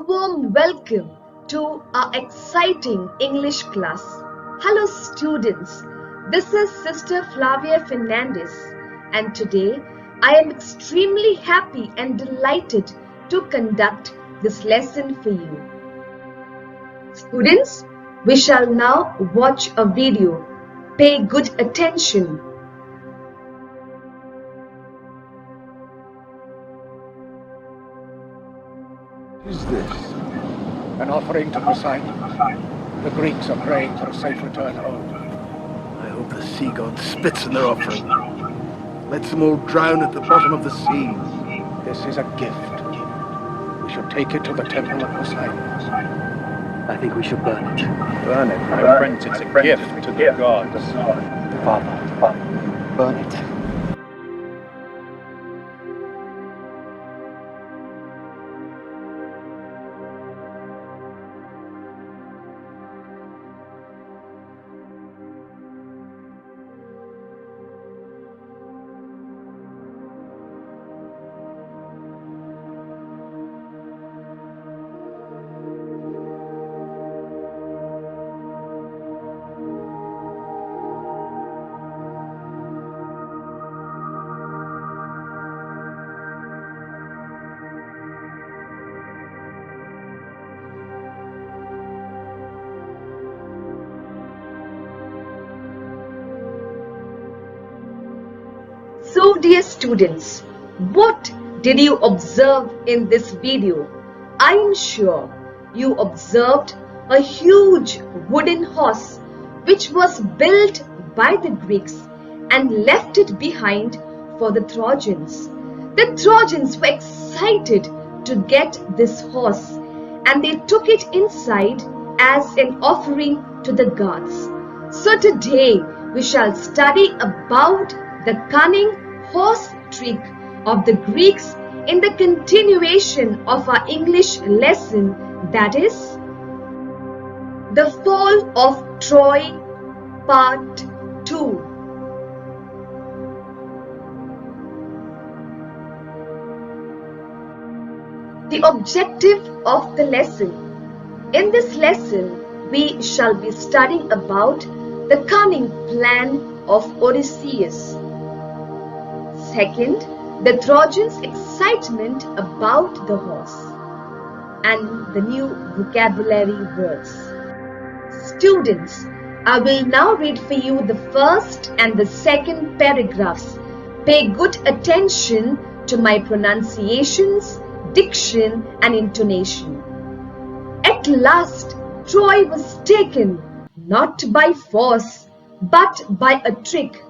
warm welcome to our exciting English class. Hello students, this is Sister Flavia Fernandez and today I am extremely happy and delighted to conduct this lesson for you. Students, we shall now watch a video. Pay good attention. Is this an offering to Poseidon? The Greeks are praying for a safe return home. I hope the sea god spits in their offering. Lets them all drown at the bottom of the sea. This is a gift. We should take it to the temple of Poseidon. I think we should burn it. Burn it, my friends. It's a gift to the gods. Father, burn it. So dear students, what did you observe in this video? I am sure you observed a huge wooden horse which was built by the Greeks and left it behind for the Trojans. The Trojans were excited to get this horse and they took it inside as an offering to the gods. So today we shall study about the cunning horse trick of the Greeks in the continuation of our English lesson, that is, the fall of Troy, part 2. The objective of the lesson. In this lesson, we shall be studying about the cunning plan of Odysseus. Second, the Trojans' excitement about the horse and the new vocabulary words. Students, I will now read for you the first and the second paragraphs. Pay good attention to my pronunciations, diction and intonation. At last, Troy was taken, not by force, but by a trick.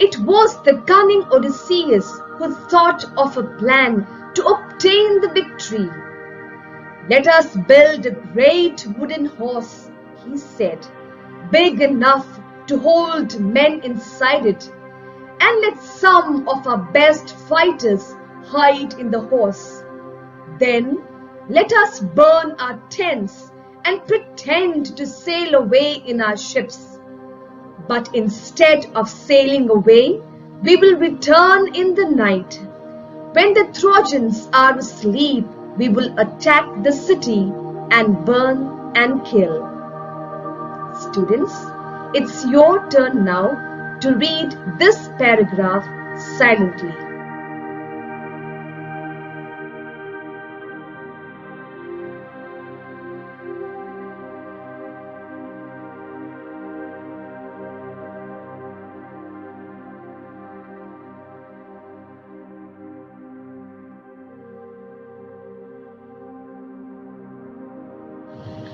It was the cunning Odysseus who thought of a plan to obtain the victory. Let us build a great wooden horse, he said, big enough to hold men inside it, and let some of our best fighters hide in the horse. Then let us burn our tents and pretend to sail away in our ships. But instead of sailing away, we will return in the night. When the Trojans are asleep, we will attack the city and burn and kill. Students, it's your turn now to read this paragraph silently.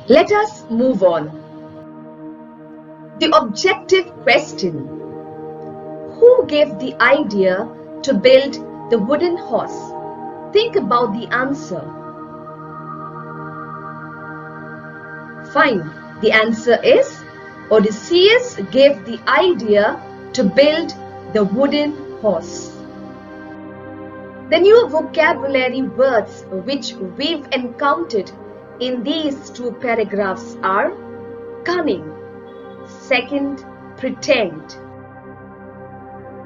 Let us move on. The objective question. Who gave the idea to build the wooden horse? Think about the answer. Fine. The answer is Odysseus gave the idea to build the wooden horse. The new vocabulary words which we've encountered in these two paragraphs are cunning, second, pretend.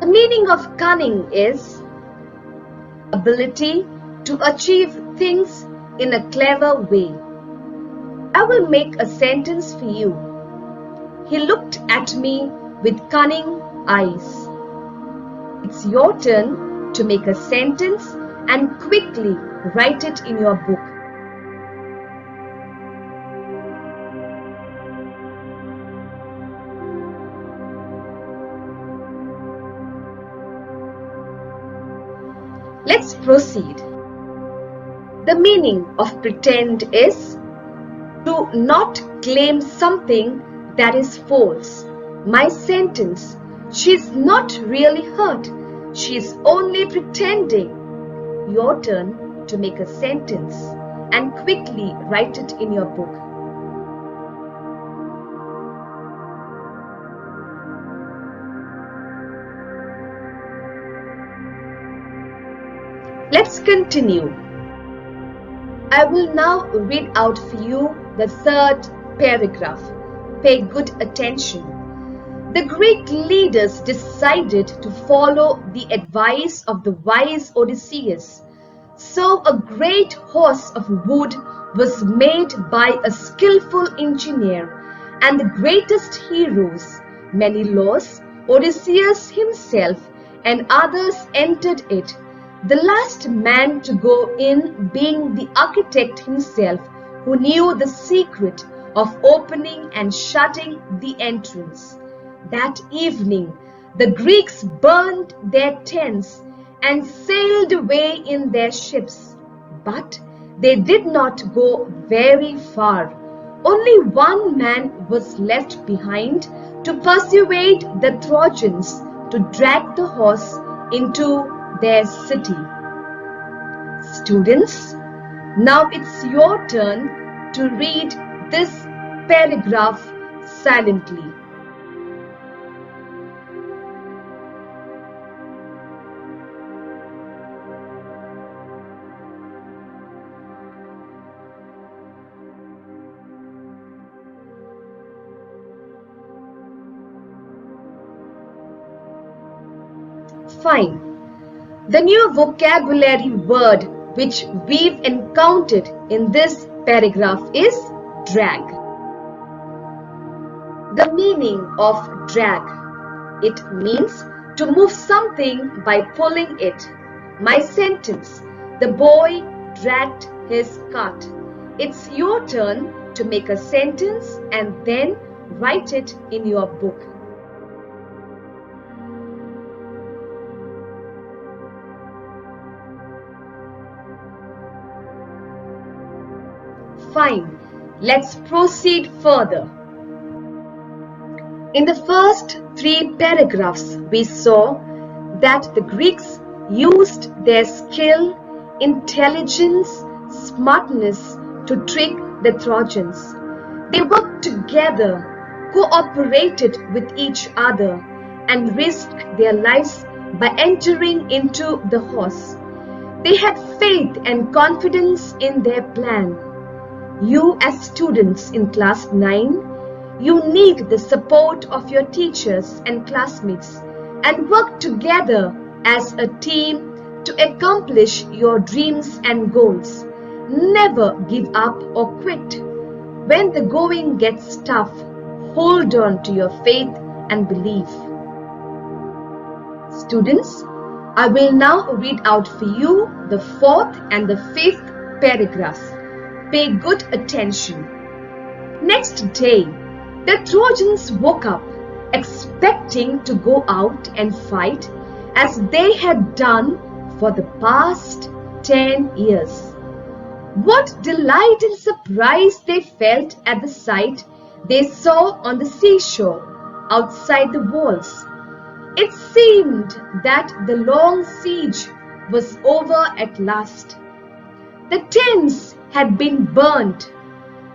The meaning of cunning is ability to achieve things in a clever way. I will make a sentence for you. He looked at me with cunning eyes. It's your turn to make a sentence and quickly write it in your book. Let's proceed. The meaning of pretend is to not claim something that is false. My sentence, she's not really hurt. She's only pretending. Your turn to make a sentence and quickly write it in your book. Let's continue. I will now read out for you the third paragraph. Pay good attention. The Greek leaders decided to follow the advice of the wise Odysseus. So a great horse of wood was made by a skillful engineer, and the greatest heroes, Menelaus, Odysseus himself, and others entered it. The last man to go in being the architect himself, who knew the secret of opening and shutting the entrance. That evening, the Greeks burned their tents and sailed away in their ships. But they did not go very far. Only one man was left behind to persuade the Trojans to drag the horse into their city. Students, now it's your turn to read this paragraph silently. Fine. The new vocabulary word which we've encountered in this paragraph is drag. The meaning of drag. It means to move something by pulling it. My sentence. The boy dragged his cart. It's your turn to make a sentence and then write it in your book. Fine, let's proceed further. In the first 3 paragraphs, we saw that the Greeks used their skill, intelligence, smartness to trick the Trojans. They worked together, cooperated with each other, and risked their lives by entering into the horse. They had faith and confidence in their plan. You as students in class 9, you need the support of your teachers and classmates and work together as a team to accomplish your dreams and goals. Never give up or quit. When the going gets tough, hold on to your faith and belief. Students, I will now read out for you the 4th and the 5th paragraphs. Pay good attention. Next day, the Trojans woke up, expecting to go out and fight as they had done for the past 10 years. What delight and surprise they felt at the sight they saw on the seashore outside the walls. It seemed that the long siege was over at last. The tents had been burnt.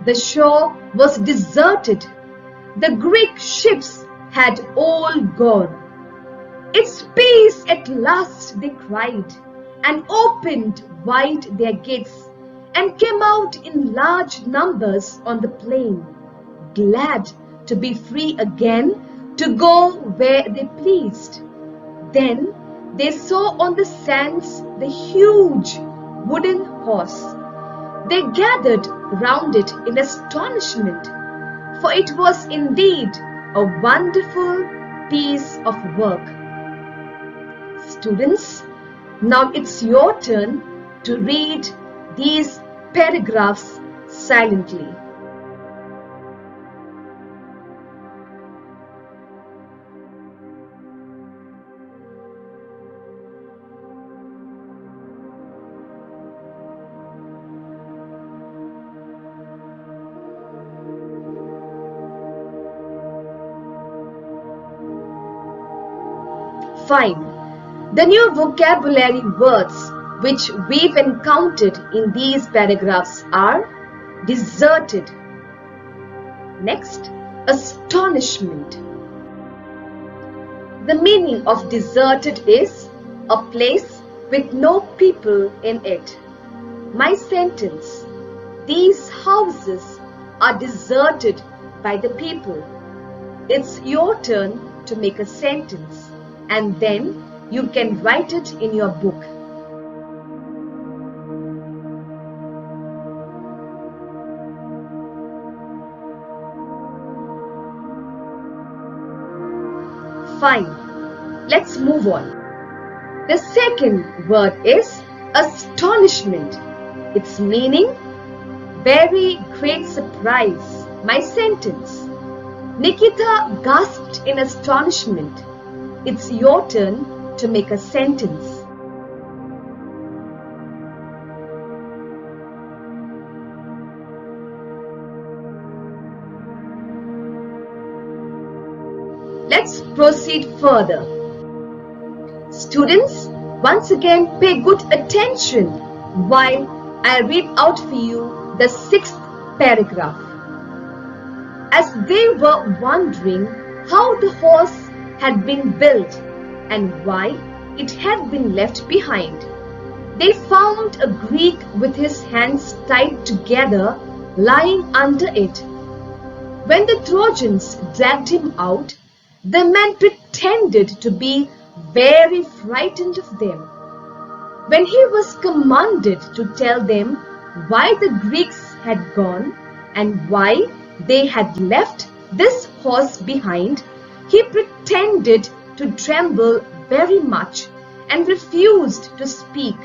The shore was deserted. The Greek ships had all gone. It's peace at last, they cried, and opened wide their gates, and came out in large numbers on the plain, glad to be free again to go where they pleased. Then they saw on the sands the huge wooden horse. They gathered round it in astonishment, for it was indeed a wonderful piece of work. Students, now it's your turn to read these paragraphs silently. Fine. The new vocabulary words which we've encountered in these paragraphs are deserted. Next, astonishment. The meaning of deserted is a place with no people in it. My sentence: these houses are deserted by the people. It's your turn to make a sentence, and then you can write it in your book. Fine, let's move on. The second word is astonishment. Its meaning: very great surprise. My sentence: Nikita gasped in astonishment. It's your turn to make a sentence. Let's proceed further. Students, once again pay good attention while I read out for you the sixth paragraph. As they were wondering how the horse had been built and why it had been left behind, they found a Greek with his hands tied together lying under it. When the Trojans dragged him out, the men pretended to be very frightened of them. When he was commanded to tell them why the Greeks had gone and why they had left this horse behind, he pretended to tremble very much and refused to speak.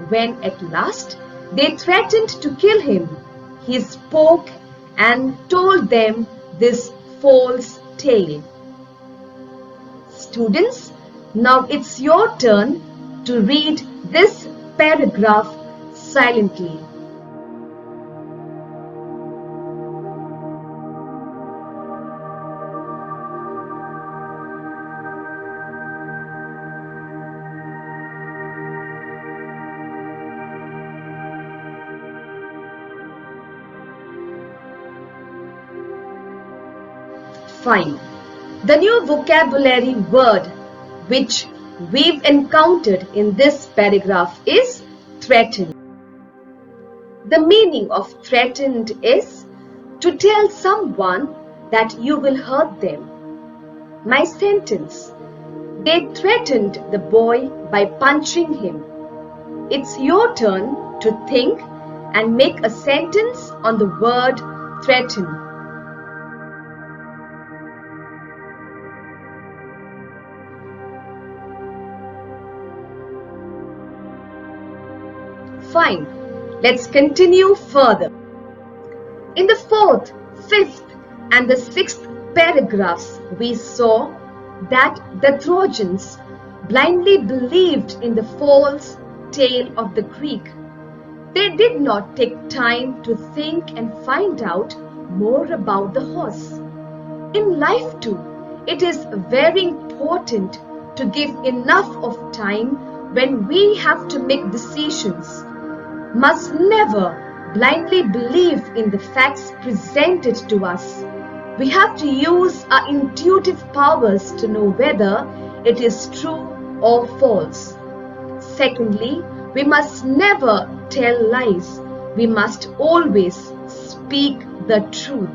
When at last they threatened to kill him, he spoke and told them this false tale. Students, now it's your turn to read this paragraph silently. Fine. The new vocabulary word which we've encountered in this paragraph is threatened. The meaning of threatened is to tell someone that you will hurt them. My sentence: they threatened the boy by punching him. It's your turn to think and make a sentence on the word threaten. Fine, let's continue further. In the fourth, fifth, and the sixth paragraphs, we saw that the Trojans blindly believed in the false tale of the Greek. They did not take time to think and find out more about the horse. In life too, it is very important to give enough of time when we have to make decisions. Must never blindly believe in the facts presented to us. We have to use our intuitive powers to know whether it is true or false. Secondly, we must never tell lies. We must always speak the truth.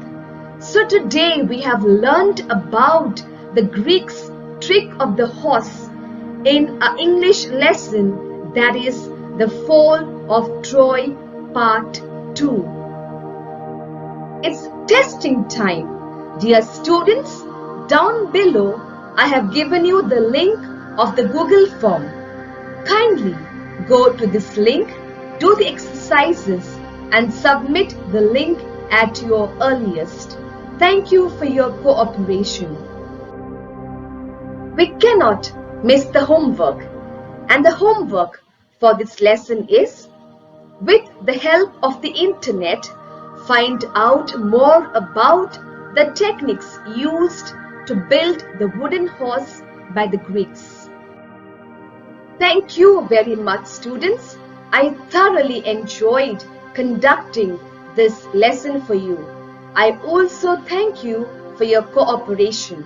So today we have learned about the Greeks' trick of the horse in our English lesson, that is the fall of Troy Part 2. It's testing time. Dear students, down below I have given you the link of the Google form. Kindly go to this link, do the exercises and submit the link at your earliest. Thank you for your cooperation. We cannot miss the homework, and the homework for this lesson is, with the help of the internet, find out more about the techniques used to build the wooden horse by the Greeks. Thank you very much, students. I thoroughly enjoyed conducting this lesson for you. I also thank you for your cooperation.